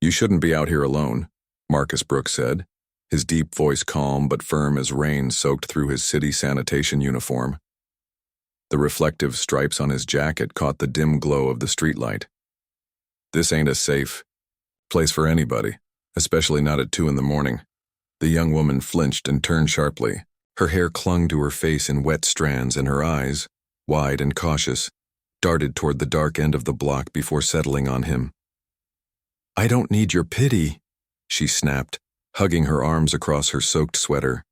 "You shouldn't be out here alone," Marcus Brooks said, his deep voice calm but firm as rain soaked through his city sanitation uniform. The reflective stripes on his jacket caught the dim glow of the streetlight. "This ain't a safe place for anybody, especially not at 2 in the morning." The young woman flinched and turned sharply. Her hair clung to her face in wet strands, and her eyes, wide and cautious, darted toward the dark end of the block before settling on him. "I don't need your pity," she snapped, hugging her arms across her soaked sweater.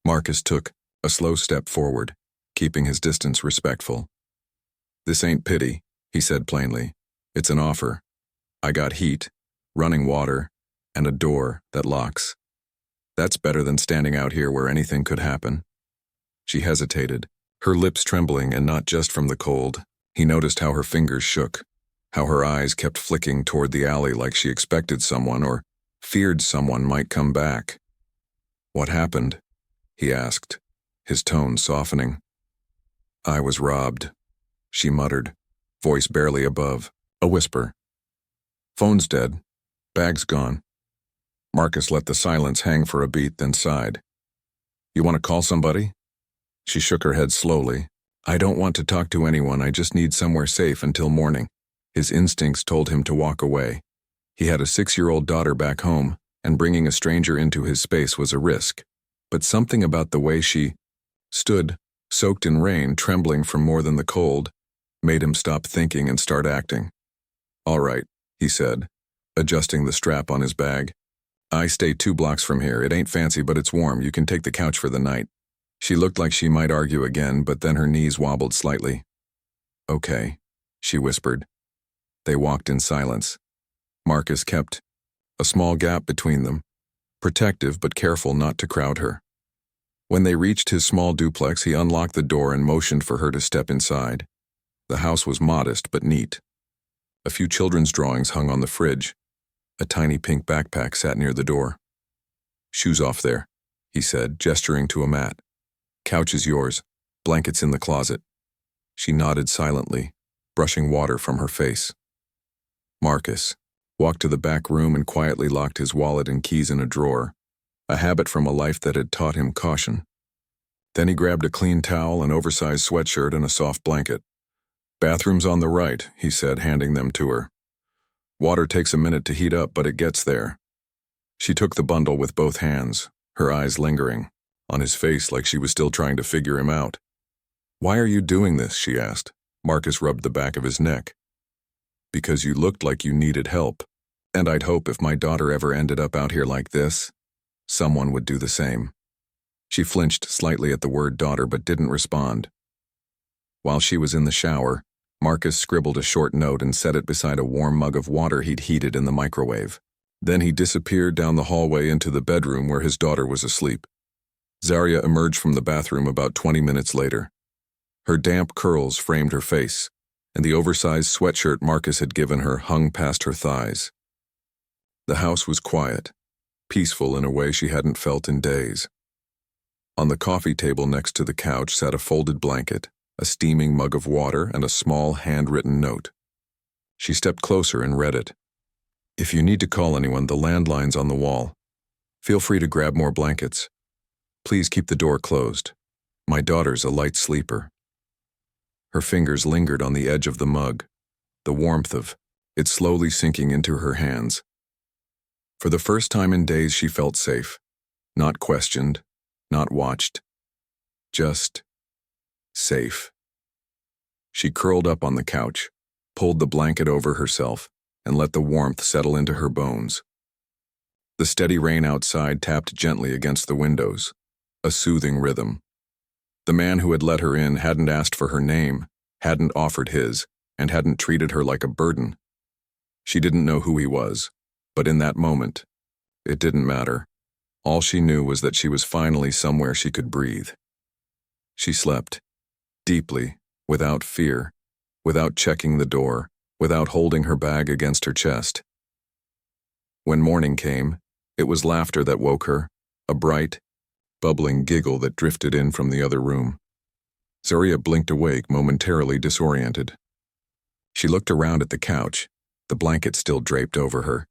Marcus took a slow step forward, keeping his distance respectful. "This ain't pity," he said plainly. "It's an offer. I got heat, running water, and a door that locks. That's better than standing out here where anything could happen." She hesitated, her lips trembling, and not just from the cold. He noticed how her fingers shook, how her eyes kept flicking toward the alley like she expected someone or feared someone might come back. "What happened?" he asked, his tone softening. "I was robbed," she muttered, voice barely above, a whisper. "Phone's dead. Bag's gone." Marcus let the silence hang for a beat, then sighed. "You want to call somebody?" She shook her head slowly. "I don't want to talk to anyone. I just need somewhere safe until morning." His instincts told him to walk away. He had a 6-year-old daughter back home, and bringing a stranger into his space was a risk. But something about the way she stood, soaked in rain, trembling from more than the cold, made him stop thinking and start acting. "All right," he said, adjusting the strap on his bag. "I stay 2 blocks from here. It ain't fancy, but it's warm. You can take the couch for the night." She looked like she might argue again, but then her knees wobbled slightly. "Okay," she whispered. They walked in silence. Marcus kept a small gap between them, protective but careful not to crowd her. When they reached his small duplex, he unlocked the door and motioned for her to step inside. The house was modest but neat. A few children's drawings hung on the fridge. A tiny pink backpack sat near the door. "Shoes off there," he said, gesturing to a mat. "Couch is yours. Blankets in the closet." She nodded silently, brushing water from her face. Marcus walked to the back room and quietly locked his wallet and keys in a drawer, a habit from a life that had taught him caution. Then he grabbed a clean towel, an oversized sweatshirt, and a soft blanket. "Bathroom's on the right," he said, handing them to her. "Water takes a minute to heat up, but it gets there." She took the bundle with both hands, her eyes lingering on his face like she was still trying to figure him out. "Why are you doing this?" she asked. Marcus rubbed the back of his neck. "Because you looked like you needed help, and I'd hope if my daughter ever ended up out here like this, someone would do the same." She flinched slightly at the word daughter but didn't respond. While she was in the shower, Marcus scribbled a short note and set it beside a warm mug of water he'd heated in the microwave. Then he disappeared down the hallway into the bedroom where his daughter was asleep. Zaria emerged from the bathroom about 20 minutes later. Her damp curls framed her face, and the oversized sweatshirt Marcus had given her hung past her thighs. The house was quiet, peaceful in a way she hadn't felt in days. On the coffee table next to the couch sat a folded blanket, a steaming mug of water, and a small handwritten note. She stepped closer and read it. "If you need to call anyone, the landline's on the wall. Feel free to grab more blankets. Please keep the door closed. My daughter's a light sleeper." Her fingers lingered on the edge of the mug, the warmth of it slowly sinking into her hands. For the first time in days, she felt safe. Not questioned, not watched. Just safe. She curled up on the couch, pulled the blanket over herself, and let the warmth settle into her bones. The steady rain outside tapped gently against the windows, a soothing rhythm. The man who had let her in hadn't asked for her name, hadn't offered his, and hadn't treated her like a burden. She didn't know who he was, but in that moment, it didn't matter. All she knew was that she was finally somewhere she could breathe. She slept, deeply, without fear, without checking the door, without holding her bag against her chest. When morning came, it was laughter that woke her, a bright, bubbling giggle that drifted in from the other room. Zaria blinked awake, momentarily disoriented. She looked around at the couch, the blanket still draped over her,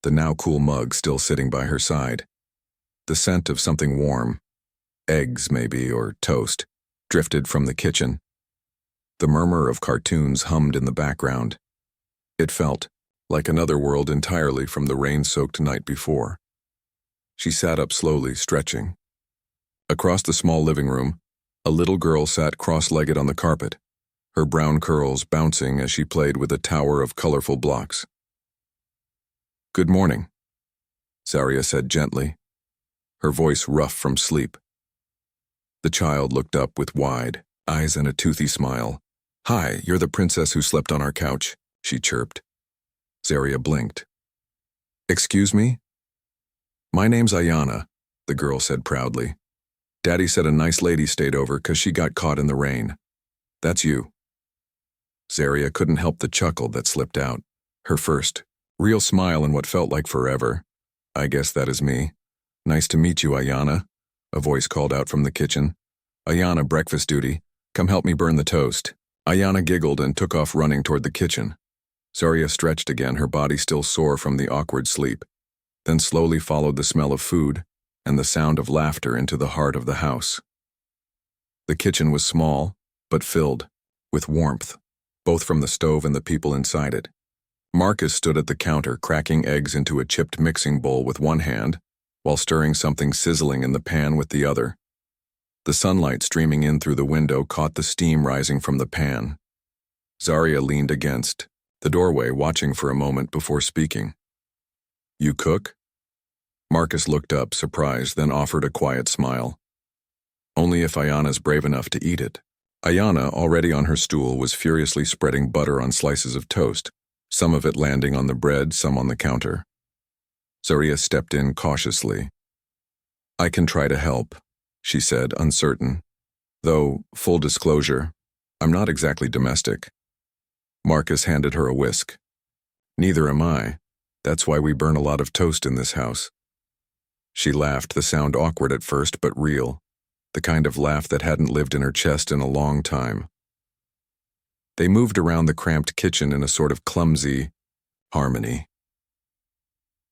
the now cool mug still sitting by her side. The scent of something warm, eggs maybe, or toast, drifted from the kitchen. The murmur of cartoons hummed in the background. It felt like another world entirely from the rain-soaked night before. She sat up slowly, stretching. Across the small living room, a little girl sat cross-legged on the carpet, her brown curls bouncing as she played with a tower of colorful blocks. "Good morning," Zarya said gently, her voice rough from sleep. The child looked up with wide eyes and a toothy smile. "Hi, you're the princess who slept on our couch," she chirped. Zarya blinked. "Excuse me?" "My name's Ayana," the girl said proudly. "Daddy said a nice lady stayed over 'cause she got caught in the rain. That's you." Zarya couldn't help the chuckle that slipped out. Her first real smile in what felt like forever. "I guess that is me. Nice to meet you, Ayana," a voice called out from the kitchen. "Ayana, breakfast duty. Come help me burn the toast." Ayana giggled and took off running toward the kitchen. Zarya stretched again, her body still sore from the awkward sleep, then slowly followed the smell of food and the sound of laughter into the heart of the house. The kitchen was small, but filled with warmth, both from the stove and the people inside it. Marcus stood at the counter, cracking eggs into a chipped mixing bowl with one hand, while stirring something sizzling in the pan with the other. The sunlight streaming in through the window caught the steam rising from the pan. Zarya leaned against the doorway, watching for a moment before speaking. "You cook?" Marcus looked up, surprised, then offered a quiet smile. "Only if Ayana's brave enough to eat it." Ayana, already on her stool, was furiously spreading butter on slices of toast, some of it landing on the bread, some on the counter. Zarya stepped in cautiously. "I can try to help," she said, uncertain. "Though, full disclosure, I'm not exactly domestic." Marcus handed her a whisk. "Neither am I. That's why we burn a lot of toast in this house." She laughed, the sound awkward at first but real, the kind of laugh that hadn't lived in her chest in a long time. They moved around the cramped kitchen in a sort of clumsy harmony.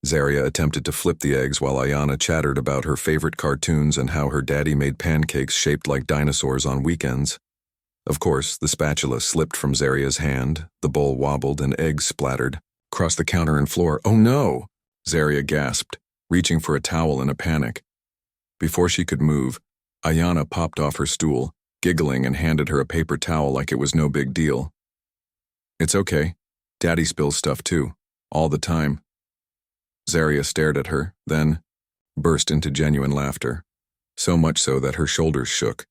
Zarya attempted to flip the eggs while Ayana chattered about her favorite cartoons and how her daddy made pancakes shaped like dinosaurs on weekends. Of course, the spatula slipped from Zarya's hand, the bowl wobbled, and eggs splattered across the counter and floor. "Oh no!" Zarya gasped, reaching for a towel in a panic. Before she could move, Ayana popped off her stool, giggling, and handed her a paper towel like it was no big deal. "It's okay. Daddy spills stuff too, all the time." Zarya stared at her, then burst into genuine laughter, so much so that her shoulders shook.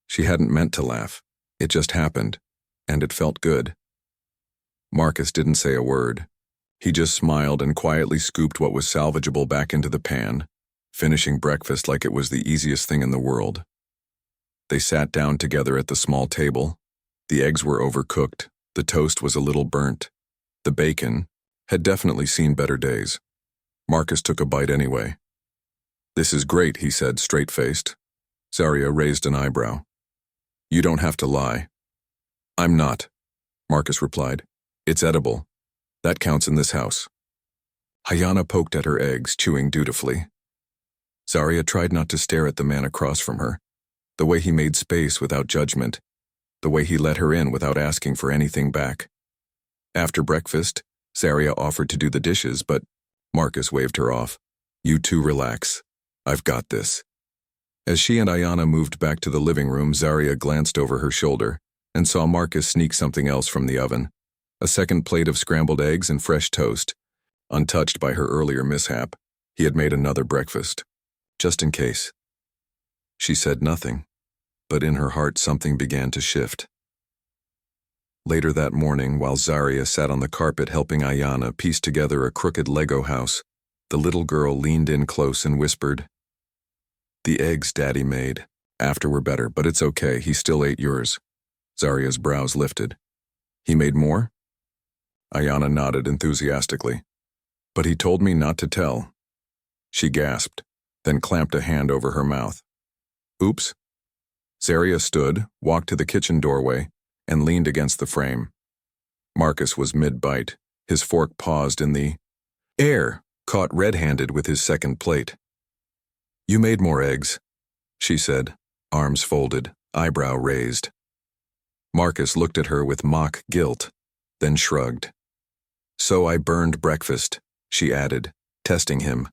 She hadn't meant to laugh. It just happened, and it felt good. Marcus didn't say a word. He just smiled and quietly scooped what was salvageable back into the pan, finishing breakfast like it was the easiest thing in the world. They sat down together at the small table. The eggs were overcooked, the toast was a little burnt. The bacon had definitely seen better days. Marcus took a bite anyway. "This is great," he said, straight-faced. Zarya raised an eyebrow. "You don't have to lie." "I'm not," Marcus replied. "It's edible. That counts in this house." Ayana poked at her eggs, chewing dutifully. Zarya tried not to stare at the man across from her, the way he made space without judgment, the way he let her in without asking for anything back. After breakfast, Zarya offered to do the dishes, but Marcus waved her off. "You two relax. I've got this." As she and Ayana moved back to the living room, Zarya glanced over her shoulder and saw Marcus sneak something else from the oven. A second plate of scrambled eggs and fresh toast. Untouched by her earlier mishap, he had made another breakfast. Just in case. She said nothing, but in her heart something began to shift. Later that morning, while Zarya sat on the carpet helping Ayana piece together a crooked Lego house, the little girl leaned in close and whispered, "The eggs Daddy made. After were better, but it's okay, he still ate yours." Zarya's brows lifted. "He made more?" Ayana nodded enthusiastically. "But he told me not to tell." She gasped, then clamped a hand over her mouth. "Oops." Zarya stood, walked to the kitchen doorway, and leaned against the frame. Marcus was mid-bite, His fork paused in the air, caught red-handed with his second plate. "You made more eggs," she said, arms folded, eyebrow raised. Marcus looked at her with mock guilt, then shrugged. "So I burned breakfast," she added, testing him.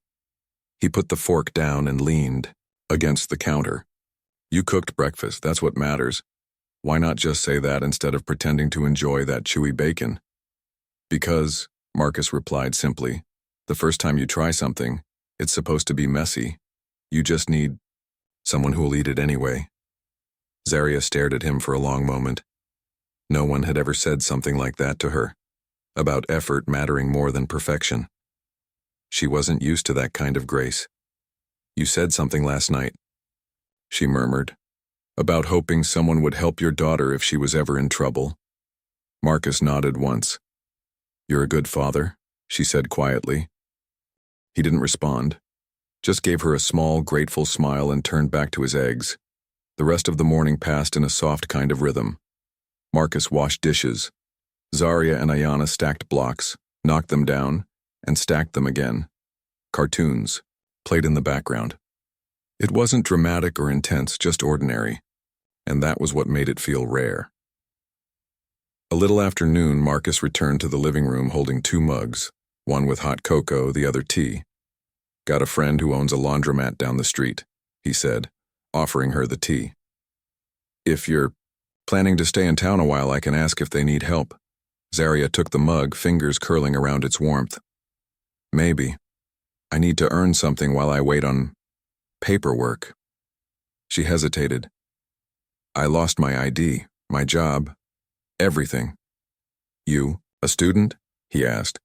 He put the fork down and leaned against the counter. "You cooked breakfast, that's what matters. Why not just say that instead of pretending to enjoy that chewy bacon?" "Because," Marcus replied simply, "the first time you try something, it's supposed to be messy. You just need someone who'll eat it anyway." Zaria stared at him for a long moment. No one had ever said something like that to her, about effort mattering more than perfection. She wasn't used to that kind of grace. "You said something last night," she murmured, "about hoping someone would help your daughter if she was ever in trouble." Marcus nodded once. "You're a good father," she said quietly. He didn't respond, just gave her a small, grateful smile and turned back to his eggs. The rest of the morning passed in a soft kind of rhythm. Marcus washed dishes. Zaria and Ayana stacked blocks, knocked them down, and stacked them again. Cartoons played in the background. It wasn't dramatic or intense, just ordinary, and that was what made it feel rare. A little after noon, Marcus returned to the living room holding 2 mugs, one with hot cocoa, the other tea. "Got a friend who owns a laundromat down the street," he said, offering her the tea. "If you're planning to stay in town a while, I can ask if they need help." Zaria took the mug, fingers curling around its warmth. "Maybe. I need to earn something while I wait on paperwork." She hesitated. "I lost my ID, my job, everything." "You, a student?" he asked.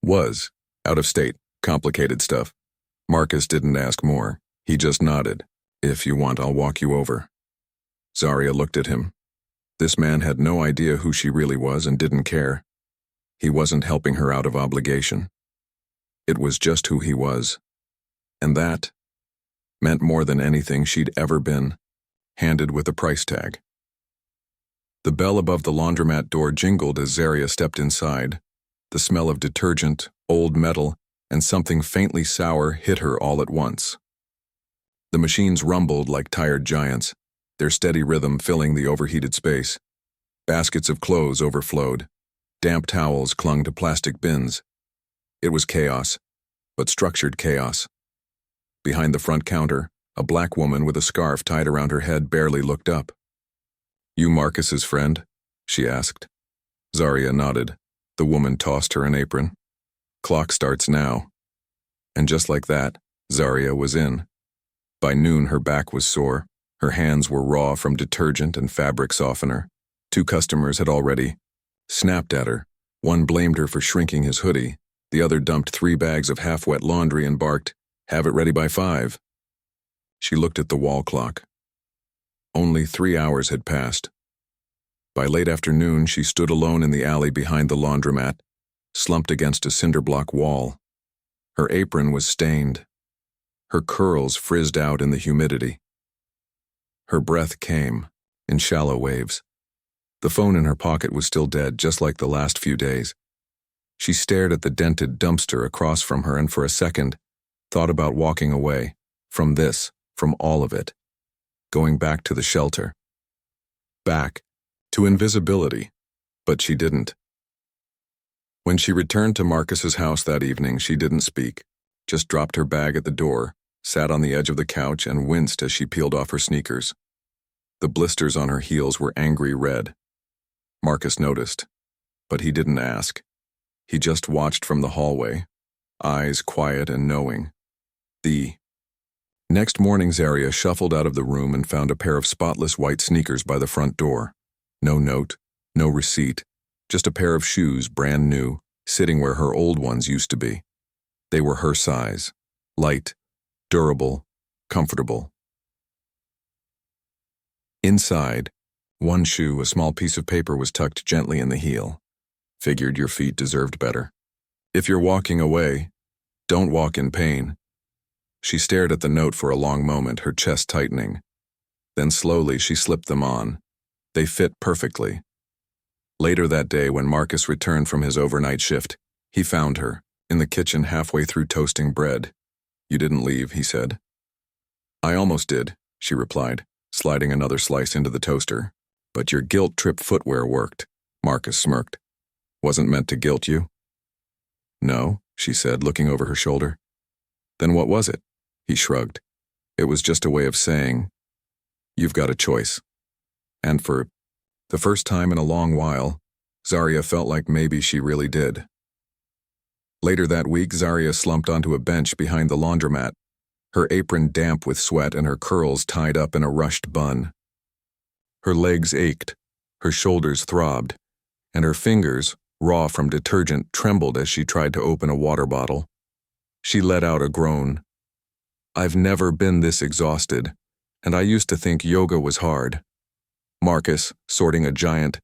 "Was. Out of state. Complicated stuff." Marcus didn't ask more. He just nodded. "If you want, I'll walk you over." Zaria looked at him. This man had no idea who she really was and didn't care. He wasn't helping her out of obligation. It was just who he was. And that meant more than anything she'd ever been handed with a price tag. The bell above the laundromat door jingled as Zaria stepped inside. The smell of detergent, old metal, and something faintly sour hit her all at once. The machines rumbled like tired giants, their steady rhythm filling the overheated space. Baskets of clothes overflowed. Damp towels clung to plastic bins. It was chaos, but structured chaos. Behind the front counter, a black woman with a scarf tied around her head barely looked up. "You Marcus's friend?" she asked. Zaria nodded. The woman tossed her an apron. "Clock starts now." And just like that, Zaria was in. By noon, her back was sore. Her hands were raw from detergent and fabric softener. 2 customers had already snapped at her. One blamed her for shrinking his hoodie. The other dumped 3 bags of half-wet laundry and barked, "Have it ready by 5. She looked at the wall clock. Only 3 hours had passed. By late afternoon, she stood alone in the alley behind the laundromat, slumped against a cinder-block wall. Her apron was stained. Her curls frizzed out in the humidity. Her breath came in shallow waves. The phone in her pocket was still dead, just like the last few days. She stared at the dented dumpster across from her and for a second thought about walking away, from this, from all of it, going back to the shelter. Back to invisibility, but she didn't. When she returned to Marcus's house that evening, she didn't speak, just dropped her bag at the door, sat on the edge of the couch and winced as she peeled off her sneakers. The blisters on her heels were angry red. Marcus noticed, but he didn't ask. He just watched from the hallway, eyes quiet and knowing. The next morning, Zaria shuffled out of the room and found a pair of spotless white sneakers by the front door. No note, no receipt, just a pair of shoes, brand new, sitting where her old ones used to be. They were her size, light, durable, comfortable. Inside, one shoe, a small piece of paper, was tucked gently in the heel. Figured your feet deserved better. If you're walking away, don't walk in pain. She stared at the note for a long moment, her chest tightening. Then slowly she slipped them on. They fit perfectly. Later that day, when Marcus returned from his overnight shift, He found her, in the kitchen halfway through toasting bread. "You didn't leave," he said. "I almost did," she replied, sliding another slice into the toaster. "But your guilt trip footwear worked," Marcus smirked. "Wasn't meant to guilt you?" "No," she said, looking over her shoulder. "Then what was it?" He shrugged. "It was just a way of saying, you've got a choice." And for the first time in a long while, Zarya felt like maybe she really did. Later that week, Zarya slumped onto a bench behind the laundromat, her apron damp with sweat and her curls tied up in a rushed bun. Her legs ached, her shoulders throbbed, and her fingers, raw from detergent, trembled as she tried to open a water bottle. She let out a groan. "I've never been this exhausted, and I used to think yoga was hard." Marcus, sorting a giant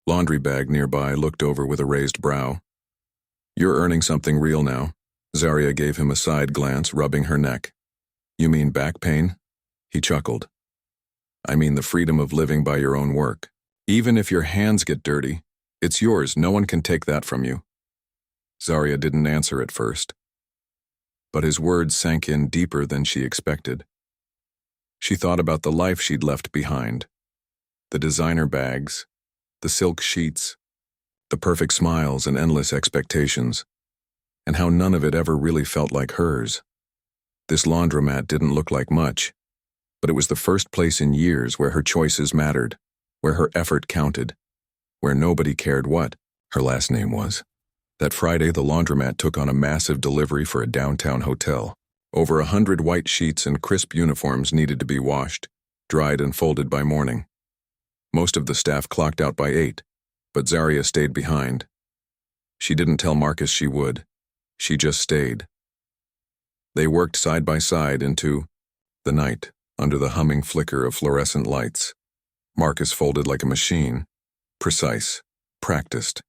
laundry bag nearby, looked over with a raised brow. "You're earning something real now." Zarya gave him a side glance, rubbing her neck. "You mean back pain?" He chuckled. "I mean the freedom of living by your own work. Even if your hands get dirty, it's yours. No one can take that from you." Zarya didn't answer at first, but his words sank in deeper than she expected. She thought about the life she'd left behind. The designer bags, the silk sheets, the perfect smiles and endless expectations, and how none of it ever really felt like hers. This laundromat didn't look like much, but it was the first place in years where her choices mattered, where her effort counted, where nobody cared what her last name was. That Friday, the laundromat took on a massive delivery for a downtown hotel. Over 100 white sheets and crisp uniforms needed to be washed, dried and folded by morning. Most of the staff clocked out by 8, but Zarya stayed behind. She didn't tell Marcus she would. She just stayed. They worked side by side into the night, under the humming flicker of fluorescent lights. Marcus folded like a machine, precise, practiced.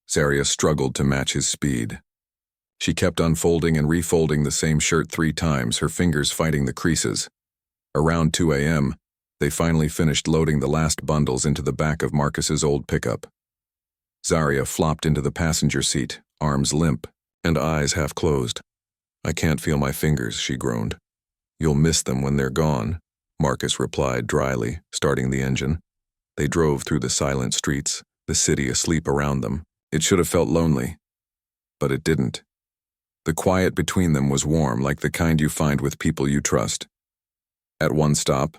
Zarya struggled to match his speed. She kept unfolding and refolding the same shirt 3 times, her fingers fighting the creases. Around 2 a.m., they finally finished loading the last bundles into the back of Marcus's old pickup. Zarya flopped into the passenger seat, arms limp and eyes half closed. "I can't feel my fingers," she groaned. "You'll miss them when they're gone," Marcus replied dryly, starting the engine. They drove through the silent streets, the city asleep around them. It should have felt lonely, but it didn't. The quiet between them was warm, like the kind you find with people you trust. At one stop,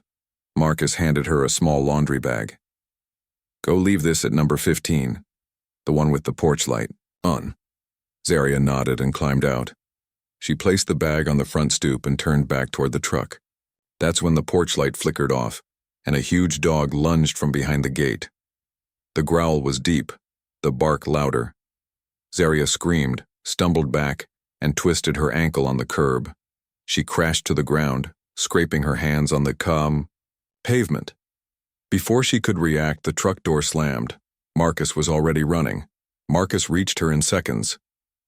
Marcus handed her a small laundry bag. "Go leave this at number 15, the one with the porch light on." Zarya nodded and climbed out. She placed the bag on the front stoop and turned back toward the truck. That's when the porch light flickered off, and a huge dog lunged from behind the gate. The growl was deep, the bark louder. Zarya screamed, stumbled back, and twisted her ankle on the curb. She crashed to the ground, scraping her hands on the pavement. Before she could react, the truck door slammed. Marcus was already running. Marcus reached her in seconds.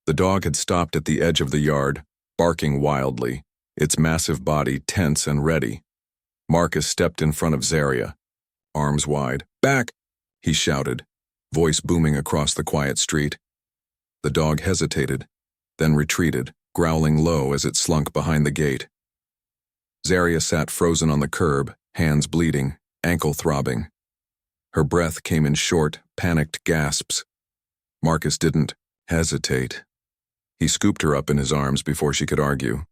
The dog had stopped at the edge of the yard, barking wildly, its massive body tense and ready. Marcus stepped in front of Zarya, arms wide. "Back!" he shouted, voice booming across the quiet street. The dog hesitated, then retreated, growling low as it slunk behind the gate. Zarya sat frozen on the curb, hands bleeding, ankle throbbing. Her breath came in short, panicked gasps. Marcus didn't hesitate. He scooped her up in his arms before she could argue.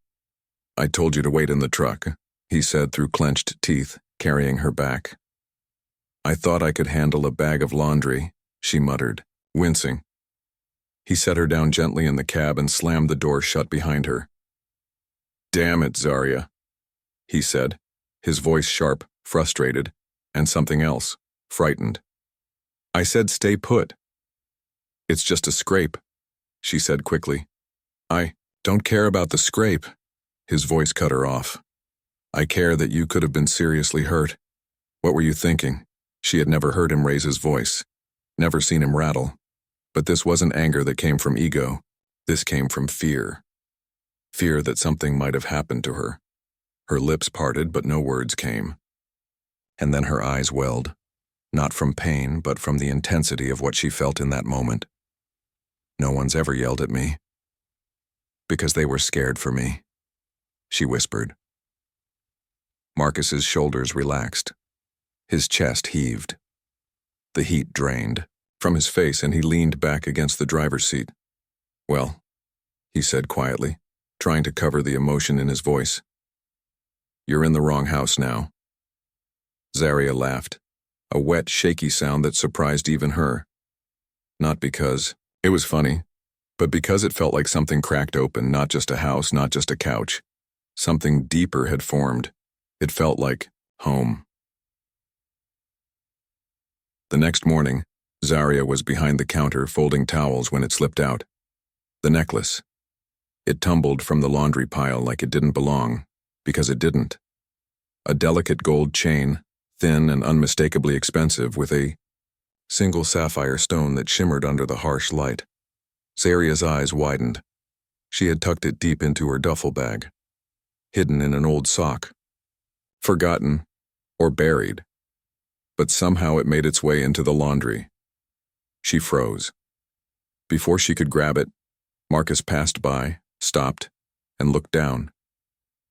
"I told you to wait in the truck," he said through clenched teeth, carrying her back. "I thought I could handle a bag of laundry," she muttered, wincing. He set her down gently in the cab and slammed the door shut behind her. "Damn it, Zarya," he said, his voice sharp, frustrated, and something else, frightened. "I said stay put." "It's just a scrape," she said quickly. "I don't care about the scrape." His voice cut her off. "I care that you could have been seriously hurt. What were you thinking?" She had never heard him raise his voice, never seen him rattle. But this wasn't anger that came from ego. This came from fear. Fear that something might have happened to her. Her lips parted, but no words came. And then her eyes welled, not from pain, but from the intensity of what she felt in that moment. No one's ever yelled at me. Because they were scared for me, she whispered. Marcus's shoulders relaxed. His chest heaved. The heat drained from his face and he leaned back against the driver's seat. Well, he said quietly, trying to cover the emotion in his voice. You're in the wrong house now. Zaria laughed, a wet, shaky sound that surprised even her. Not because it was funny, but because it felt like something cracked open, not just a house, not just a couch. Something deeper had formed. It felt like home. The next morning, Zaria was behind the counter folding towels when it slipped out. The necklace. It tumbled from the laundry pile like it didn't belong, because it didn't. A delicate gold chain, thin and unmistakably expensive, with a single sapphire stone that shimmered under the harsh light. Zaria's eyes widened. She had tucked it deep into her duffel bag, hidden in an old sock. Forgotten, or buried. But somehow it made its way into the laundry. She froze. Before she could grab it, Marcus passed by, stopped, and looked down.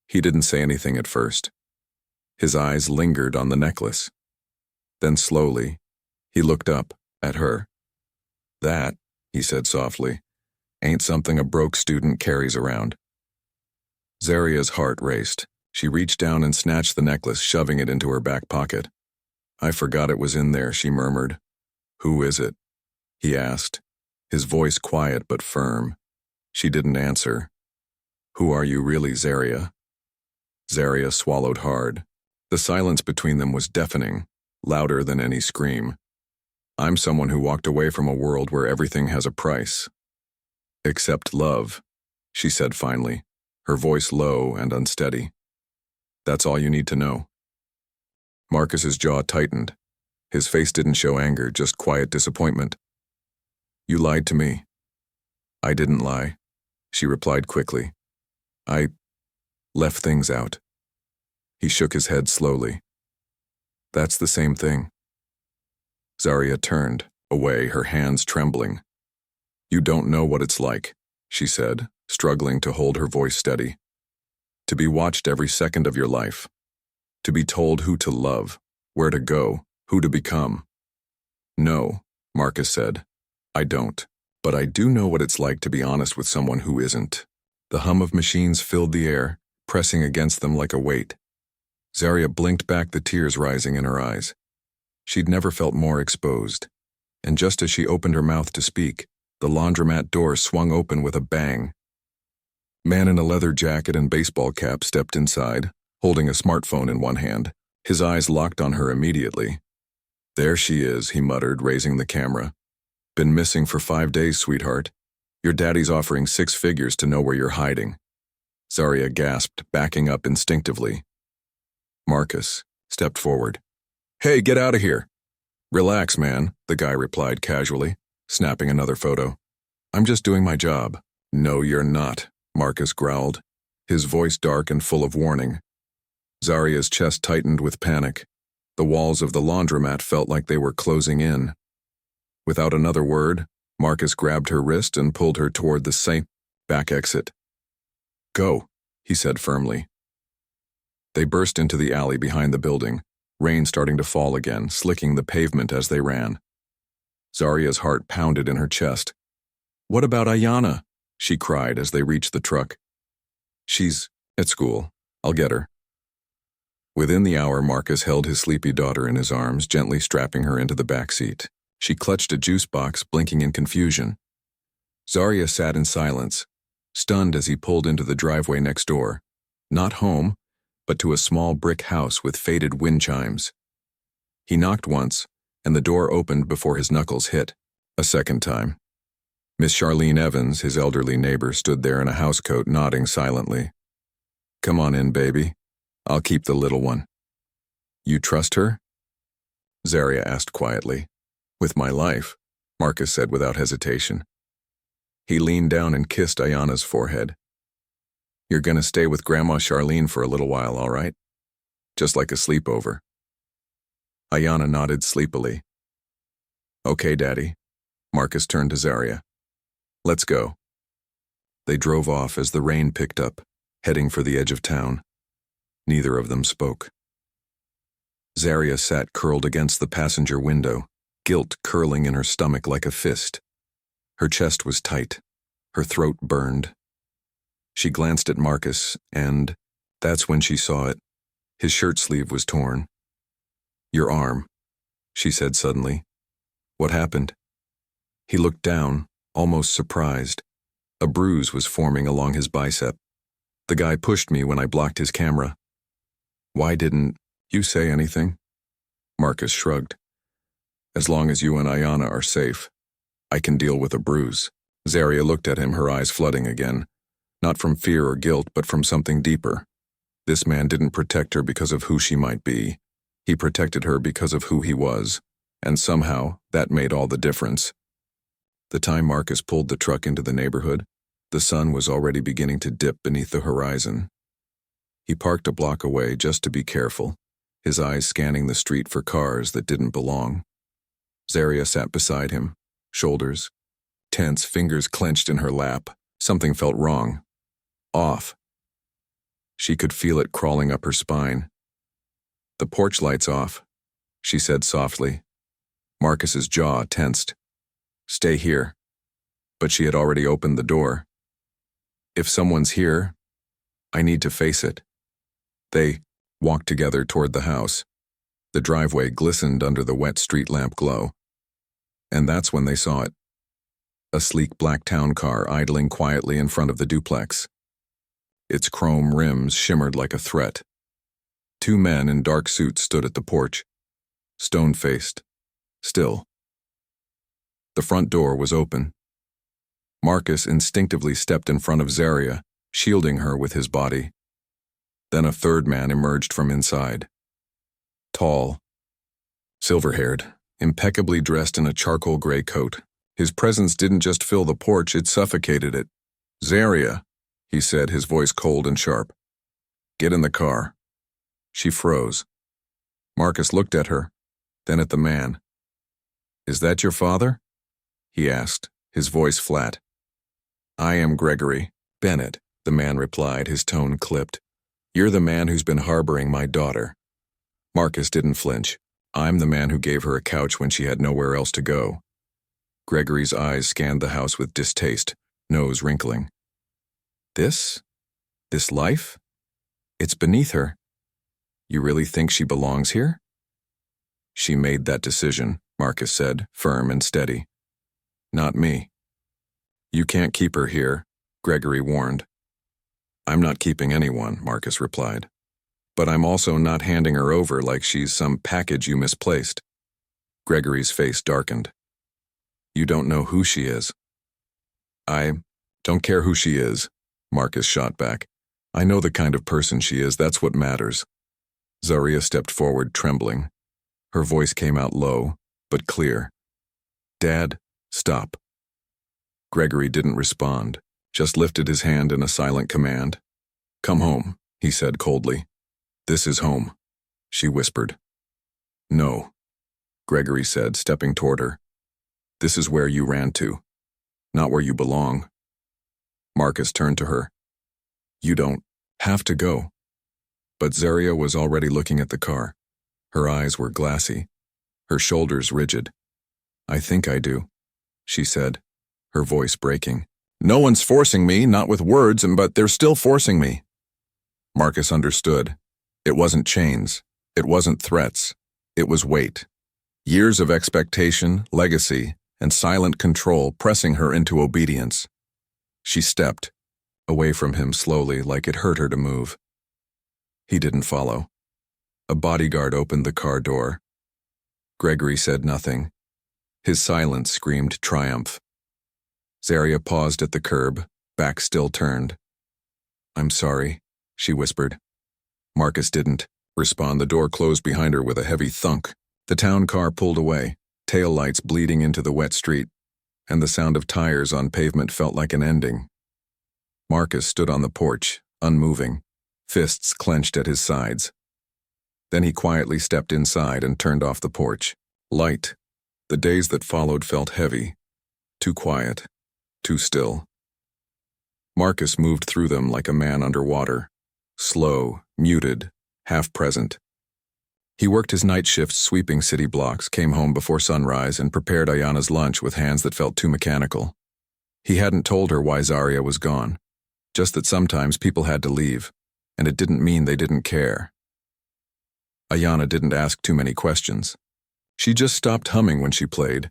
He didn't say anything at first. His eyes lingered on the necklace. Then slowly, he looked up at her. That, he said softly, ain't something a broke student carries around. Zaria's heart raced. She reached down and snatched the necklace, shoving it into her back pocket. I forgot it was in there, she murmured. Who is it? He asked, his voice quiet but firm. She didn't answer. Who are you really, Zaria? Zaria swallowed hard. The silence between them was deafening, louder than any scream. I'm someone who walked away from a world where everything has a price. Except love, she said finally, her voice low and unsteady. That's all you need to know. Marcus's jaw tightened. His face didn't show anger, just quiet disappointment. You lied to me. I didn't lie, she replied quickly. I left things out. He shook his head slowly. That's the same thing. Zaria turned away, her hands trembling. You don't know what it's like, she said, struggling to hold her voice steady. To be watched every second of your life. To be told who to love, where to go, who to become. No, Marcus said. I don't. But I do know what it's like to be honest with someone who isn't. The hum of machines filled the air, pressing against them like a weight. Zaria blinked back, the tears rising in her eyes. She'd never felt more exposed. And just as she opened her mouth to speak, the laundromat door swung open with a bang. Man in a leather jacket and baseball cap stepped inside, holding a smartphone in one hand. His eyes locked on her immediately. There she is, he muttered, raising the camera. Been missing for 5 days, sweetheart. Your daddy's offering 6 figures to know where you're hiding. Zaria gasped, backing up instinctively. Marcus stepped forward. Hey, get out of here. Relax, man, the guy replied casually, snapping another photo. I'm just doing my job. No, you're not, Marcus growled, his voice dark and full of warning. Zaria's chest tightened with panic. The walls of the laundromat felt like they were closing in. Without another word, Marcus grabbed her wrist and pulled her toward the same back exit. Go, he said firmly. They burst into the alley behind the building, rain starting to fall again, slicking the pavement as they ran. Zaria's heart pounded in her chest. What about Ayana? She cried as they reached the truck. She's at school. I'll get her. Within the hour, Marcus held his sleepy daughter in his arms, gently strapping her into the back seat. She clutched a juice box, blinking in confusion. Zaria sat in silence, stunned as he pulled into the driveway next door. Not home, but to a small brick house with faded wind chimes. He knocked once, and the door opened before his knuckles hit. A second time. Miss Charlene Evans, his elderly neighbor, stood there in a housecoat, nodding silently. Come on in, baby. I'll keep the little one. You trust her? Zaria asked quietly. With my life, Marcus said without hesitation. He leaned down and kissed Ayana's forehead. You're gonna stay with Grandma Charlene for a little while, all right? Just like a sleepover. Ayana nodded sleepily. Okay, Daddy. Marcus turned to Zaria. Let's go. They drove off as the rain picked up, heading for the edge of town. Neither of them spoke. Zaria sat curled against the passenger window, guilt curling in her stomach like a fist. Her chest was tight. Her throat burned. She glanced at Marcus, and that's when she saw it. His shirt sleeve was torn. "Your arm," she said suddenly. "What happened?" He looked down, almost surprised. A bruise was forming along his bicep. "The guy pushed me when I blocked his camera." "Why didn't you say anything?" Marcus shrugged. "As long as you and Ayana are safe, I can deal with a bruise." Zaria looked at him, her eyes flooding again. Not from fear or guilt, but from something deeper. This man didn't protect her because of who she might be. He protected her because of who he was, and somehow that made all the difference. The time Marcus pulled the truck into the neighborhood, the sun was already beginning to dip beneath the horizon. He parked a block away just to be careful, his eyes scanning the street for cars that didn't belong. Zaria sat beside him, shoulders tense, fingers clenched in her lap. Something felt wrong. Off. She could feel it crawling up her spine. "The porch light's off," she said softly. Marcus's jaw tensed. "Stay here." But she had already opened the door. "If someone's here, I need to face it." They walked together toward the house. The driveway glistened under the wet street lamp glow. And that's when they saw it. A sleek black town car idling quietly in front of the duplex. Its chrome rims shimmered like a threat. Two men in dark suits stood at the porch, stone-faced, still. The front door was open. Marcus instinctively stepped in front of Zaria, shielding her with his body. Then a third man emerged from inside. Tall, silver-haired, impeccably dressed in a charcoal gray coat. His presence didn't just fill the porch, it suffocated it. "Zaria," he said, his voice cold and sharp. "Get in the car." She froze. Marcus looked at her, then at the man. "Is that your father?" he asked, his voice flat. "I am Gregory Bennett," the man replied, his tone clipped. "You're the man who's been harboring my daughter." Marcus didn't flinch. "I'm the man who gave her a couch when she had nowhere else to go." Gregory's eyes scanned the house with distaste, nose wrinkling. This life? It's beneath her. You really think she belongs here?" "She made that decision," Marcus said, firm and steady. "Not me." "You can't keep her here," Gregory warned. "I'm not keeping anyone," Marcus replied. "But I'm also not handing her over like she's some package you misplaced." Gregory's face darkened. "You don't know who she is." "I don't care who she is," Marcus shot back. "I know the kind of person she is, that's what matters." Zaria stepped forward, trembling. Her voice came out low, but clear. "Dad, stop." Gregory didn't respond, just lifted his hand in a silent command. "Come home," he said coldly. "This is home," she whispered. "No," Gregory said, stepping toward her. "This is where you ran to, not where you belong." Marcus turned to her. "You don't have to go." But Zaria was already looking at the car. Her eyes were glassy, her shoulders rigid. "I think I do," she said, her voice breaking. "No one's forcing me, not with words, but they're still forcing me." Marcus understood. It wasn't chains. It wasn't threats. It was weight. Years of expectation, legacy, and silent control pressing her into obedience. She stepped, away from him slowly, like it hurt her to move. He didn't follow. A bodyguard opened the car door. Gregory said nothing. His silence screamed triumph. Zaria paused at the curb, back still turned. "I'm sorry," she whispered. Marcus didn't respond. The door closed behind her with a heavy thunk. The town car pulled away, tail lights bleeding into the wet street, and the sound of tires on pavement felt like an ending. Marcus stood on the porch, unmoving, fists clenched at his sides. Then he quietly stepped inside and turned off the porch. Light. The days that followed felt heavy, too quiet, too still. Marcus moved through them like a man underwater, slow, muted, half-present. He worked his night shifts sweeping city blocks, came home before sunrise, and prepared Ayana's lunch with hands that felt too mechanical. He hadn't told her why Zarya was gone, just that sometimes people had to leave, and it didn't mean they didn't care. Ayana didn't ask too many questions. She just stopped humming when she played,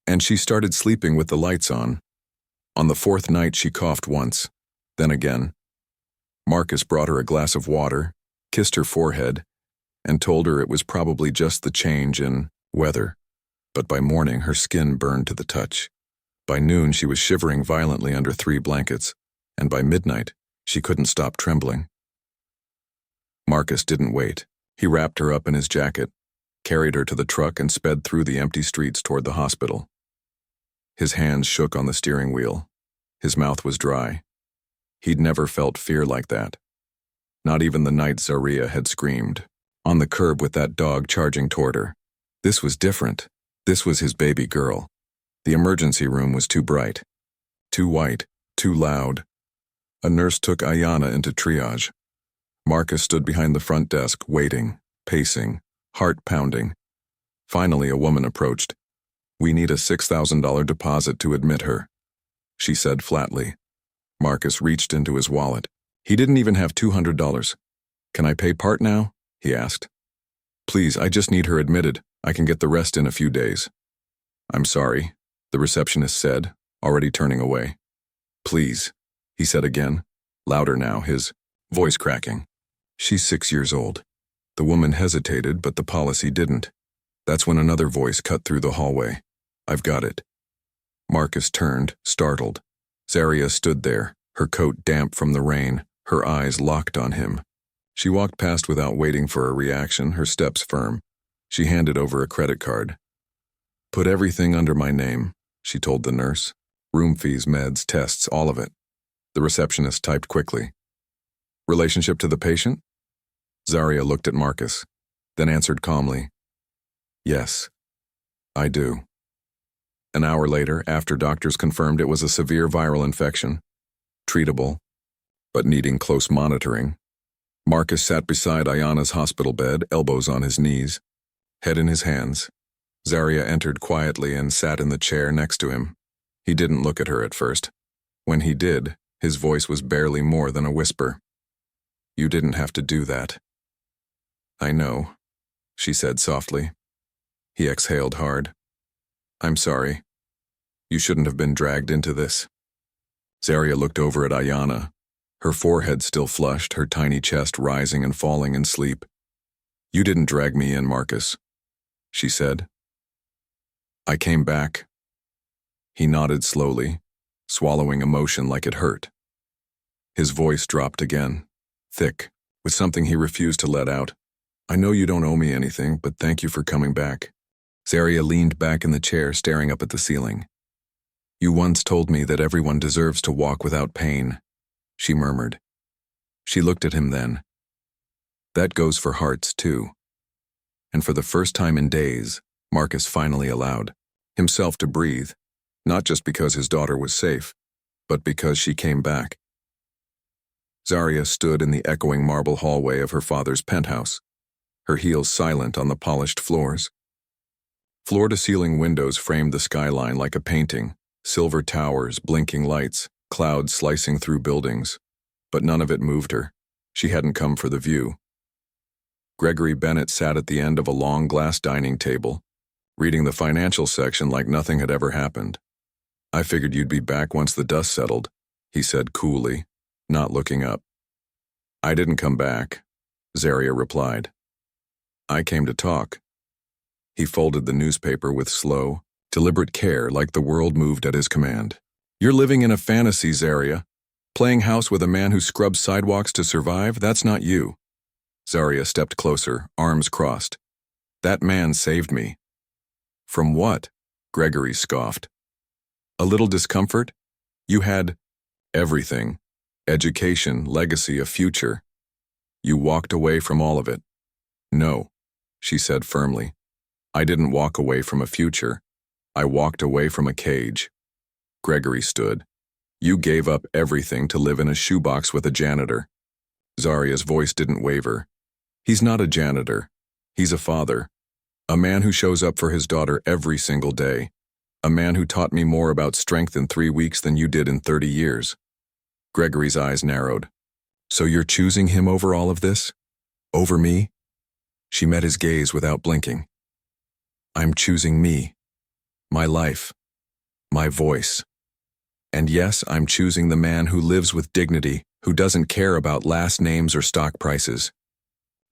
and she started sleeping with the lights on. On the fourth night, she coughed once, then again. Marcus brought her a glass of water, kissed her forehead, and told her it was probably just the change in weather. But by morning, her skin burned to the touch. By noon, she was shivering violently under 3 blankets, and by midnight, she couldn't stop trembling. Marcus didn't wait. He wrapped her up in his jacket, carried her to the truck, and sped through the empty streets toward the hospital. His hands shook on the steering wheel. His mouth was dry. He'd never felt fear like that. Not even the night Zarya had screamed, on the curb with that dog charging toward her. This was different. This was his baby girl. The emergency room was too bright, too white, too loud. A nurse took Ayana into triage. Marcus stood behind the front desk, waiting, pacing, heart pounding. Finally, a woman approached. "We need a $6,000 deposit to admit her," she said flatly. Marcus reached into his wallet. He didn't even have $200. "Can I pay part now?" he asked. "Please, I just need her admitted. I can get the rest in a few days." "I'm sorry," the receptionist said, already turning away. "Please," he said again, louder now, his voice cracking. "She's 6 years old." The woman hesitated, but the policy didn't. That's when another voice cut through the hallway. "I've got it." Marcus turned, startled. Zarya stood there, her coat damp from the rain, her eyes locked on him. She walked past without waiting for a reaction, her steps firm. She handed over a credit card. "Put everything under my name," she told the nurse. "Room fees, meds, tests, all of it." The receptionist typed quickly. "Relationship to the patient?" Zarya looked at Marcus, then answered calmly, "Yes, I do." An hour later, after doctors confirmed it was a severe viral infection, treatable, but needing close monitoring, Marcus sat beside Ayana's hospital bed, elbows on his knees, head in his hands. Zarya entered quietly and sat in the chair next to him. He didn't look at her at first. When he did, his voice was barely more than a whisper. "You didn't have to do that." "I know," she said softly. He exhaled hard. "I'm sorry. You shouldn't have been dragged into this." Zarya looked over at Ayana, her forehead still flushed, her tiny chest rising and falling in sleep. "You didn't drag me in, Marcus," she said. "I came back." He nodded slowly, swallowing emotion like it hurt. His voice dropped again, thick, with something he refused to let out. "I know you don't owe me anything, but thank you for coming back." Zarya leaned back in the chair, staring up at the ceiling. "You once told me that everyone deserves to walk without pain," she murmured. She looked at him then. "That goes for hearts, too." And for the first time in days, Marcus finally allowed himself to breathe, not just because his daughter was safe, but because she came back. Zarya stood in the echoing marble hallway of her father's penthouse, her heels silent on the polished floors. Floor-to-ceiling windows framed the skyline like a painting, silver towers, blinking lights, clouds slicing through buildings. But none of it moved her. She hadn't come for the view. Gregory Bennett sat at the end of a long glass dining table, reading the financial section like nothing had ever happened. "I figured you'd be back once the dust settled," he said coolly, not looking up. "I didn't come back," Zarya replied. "I came to talk." He folded the newspaper with slow, deliberate care like the world moved at his command. "You're living in a fantasy, Zarya. Playing house with a man who scrubs sidewalks to survive, that's not you." Zarya stepped closer, arms crossed. "That man saved me." "From what?" Gregory scoffed. "A little discomfort? You had everything. Education, legacy, a future. You walked away from all of it." "No," she said firmly. "I didn't walk away from a future. I walked away from a cage." Gregory stood. You gave up everything to live in a shoebox with a janitor. Zaria's voice didn't waver. He's not a janitor. He's a father. A man who shows up for his daughter every single day. A man who taught me more about strength in 3 weeks than you did in 30 years. Gregory's eyes narrowed. So you're choosing him over all of this? Over me? She met his gaze without blinking. I'm choosing me. My life. My voice. And yes, I'm choosing the man who lives with dignity, who doesn't care about last names or stock prices.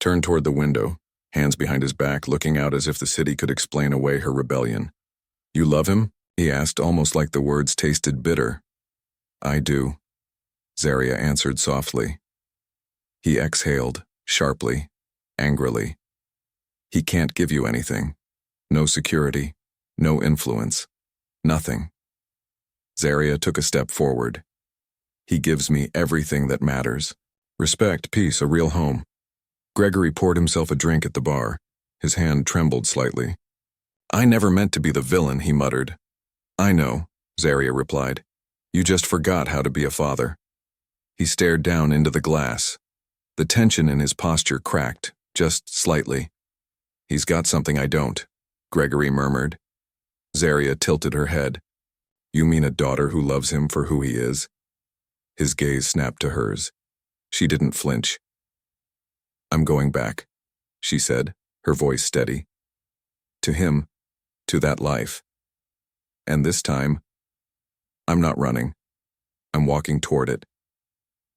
Turned toward the window, hands behind his back, looking out as if the city could explain away her rebellion. You love him? He asked, almost like the words tasted bitter. I do, Zaria answered softly. He exhaled, sharply, angrily. He can't give you anything. No security, no influence, nothing. Zaria took a step forward. He gives me everything that matters. Respect, peace, a real home. Gregory poured himself a drink at the bar. His hand trembled slightly. I never meant to be the villain, he muttered. I know, Zaria replied. You just forgot how to be a father. He stared down into the glass. The tension in his posture cracked, just slightly. He's got something I don't, Gregory murmured. Zaria tilted her head. You mean a daughter who loves him for who he is? His gaze snapped to hers. She didn't flinch. I'm going back, she said, her voice steady. To him, to that life. And this time, I'm not running. I'm walking toward it.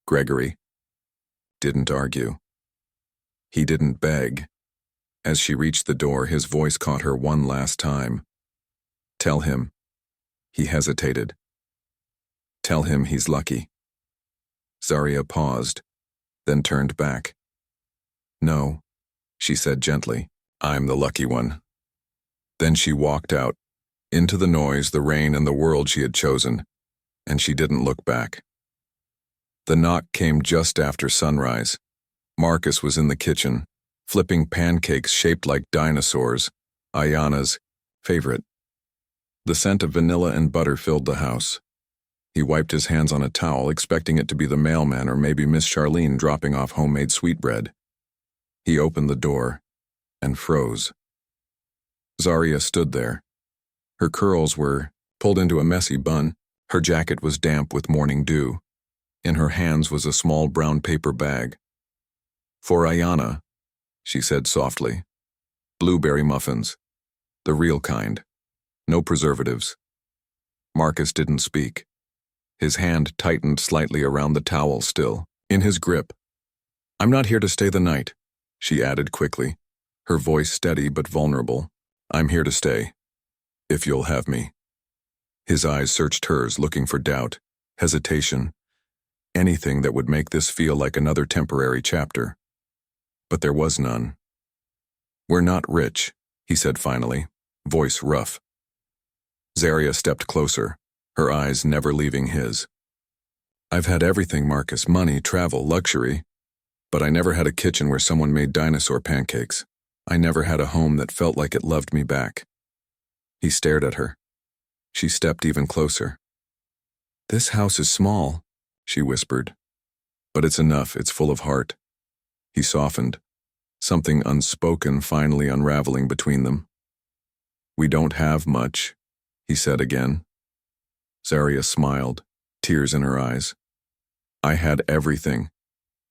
Gregory didn't argue. He didn't beg. As she reached the door, his voice caught her one last time. Tell him. He hesitated. Tell him he's lucky. Zaria paused, then turned back. No, she said gently. I'm the lucky one. Then she walked out, into the noise, the rain, and the world she had chosen, and she didn't look back. The knock came just after sunrise. Marcus was in the kitchen, flipping pancakes shaped like dinosaurs, Ayana's favorite. The scent of vanilla and butter filled the house. He wiped his hands on a towel, expecting it to be the mailman or maybe Miss Charlene dropping off homemade sweetbread. He opened the door and froze. Zaria stood there. Her curls were pulled into a messy bun. Her jacket was damp with morning dew. In her hands was a small brown paper bag. For Ayana, she said softly. Blueberry muffins. The real kind. No preservatives. Marcus didn't speak. His hand tightened slightly around the towel still, in his grip. I'm not here to stay the night, she added quickly, her voice steady but vulnerable. I'm here to stay, if you'll have me. His eyes searched hers, looking for doubt, hesitation, anything that would make this feel like another temporary chapter. But there was none. We're not rich, he said finally, voice rough. Zaria stepped closer, her eyes never leaving his. I've had everything, Marcus, money, travel, luxury. But I never had a kitchen where someone made dinosaur pancakes. I never had a home that felt like it loved me back. He stared at her. She stepped even closer. This house is small, she whispered. But it's enough, it's full of heart. He softened, something unspoken finally unraveling between them. We don't have much, he said again. Zaria smiled, tears in her eyes. I had everything.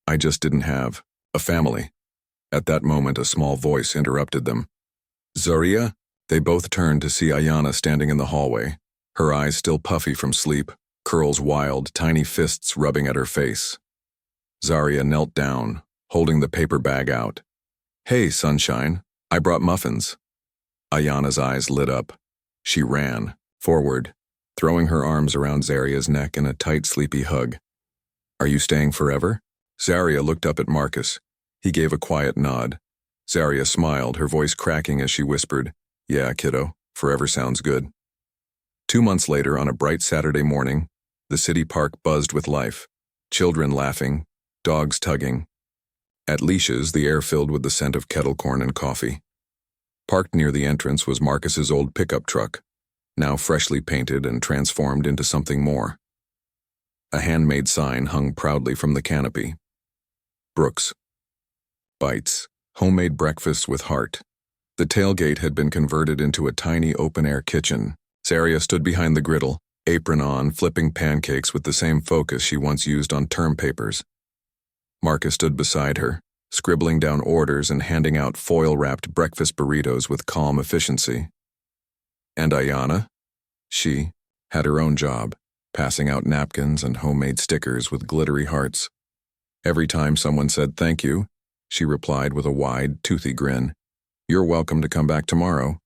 I just didn't have a family. At that moment, a small voice interrupted them. Zaria? They both turned to see Ayana standing in the hallway, her eyes still puffy from sleep, curls wild, tiny fists rubbing at her face. Zaria knelt down, holding the paper bag out. Hey, sunshine, I brought muffins. Ayana's eyes lit up. She ran, forward, throwing her arms around Zaria's neck in a tight, sleepy hug. Are you staying forever? Zaria looked up at Marcus. He gave a quiet nod. Zaria smiled, her voice cracking as she whispered, Yeah, kiddo, forever sounds good. 2 months later, on a bright Saturday morning, the city park buzzed with life. Children laughing, dogs tugging. At leashes, the air filled with the scent of kettle corn and coffee. Parked near the entrance was Marcus's old pickup truck. now freshly painted and transformed into something more. A handmade sign hung proudly from the canopy. Brooks. Bites. Homemade breakfasts with heart. The tailgate had been converted into a tiny open-air kitchen. Zaria stood behind the griddle, apron on, flipping pancakes with the same focus she once used on term papers. Marcus stood beside her, scribbling down orders and handing out foil-wrapped breakfast burritos with calm efficiency. And Ayana? She had her own job, passing out napkins and homemade stickers with glittery hearts. Every time someone said thank you, she replied with a wide, toothy grin. You're welcome to come back tomorrow.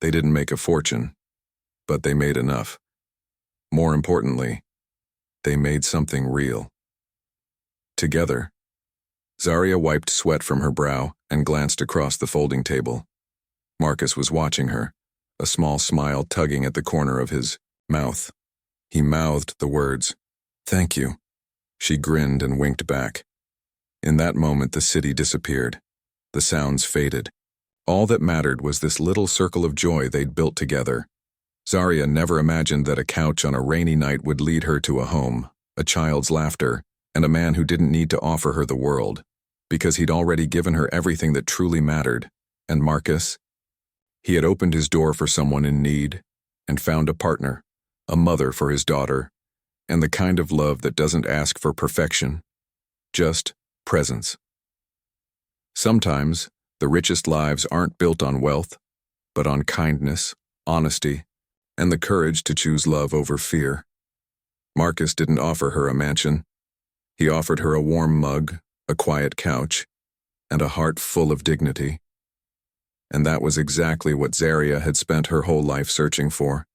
They didn't make a fortune, but they made enough. More importantly, they made something real. Together. Zaria wiped sweat from her brow and glanced across the folding table. Marcus was watching her, a small smile tugging at the corner of his mouth. He mouthed the words, "Thank you." She grinned and winked back. In that moment, the city disappeared. The sounds faded. All that mattered was this little circle of joy they'd built together. Zaria never imagined that a couch on a rainy night would lead her to a home, a child's laughter, and a man who didn't need to offer her the world, because he'd already given her everything that truly mattered. And Marcus? He had opened his door for someone in need, and found a partner, a mother for his daughter, and the kind of love that doesn't ask for perfection, just presence. Sometimes, the richest lives aren't built on wealth, but on kindness, honesty, and the courage to choose love over fear. Marcus didn't offer her a mansion. He offered her a warm mug, a quiet couch, and a heart full of dignity. And that was exactly what Zaria had spent her whole life searching for.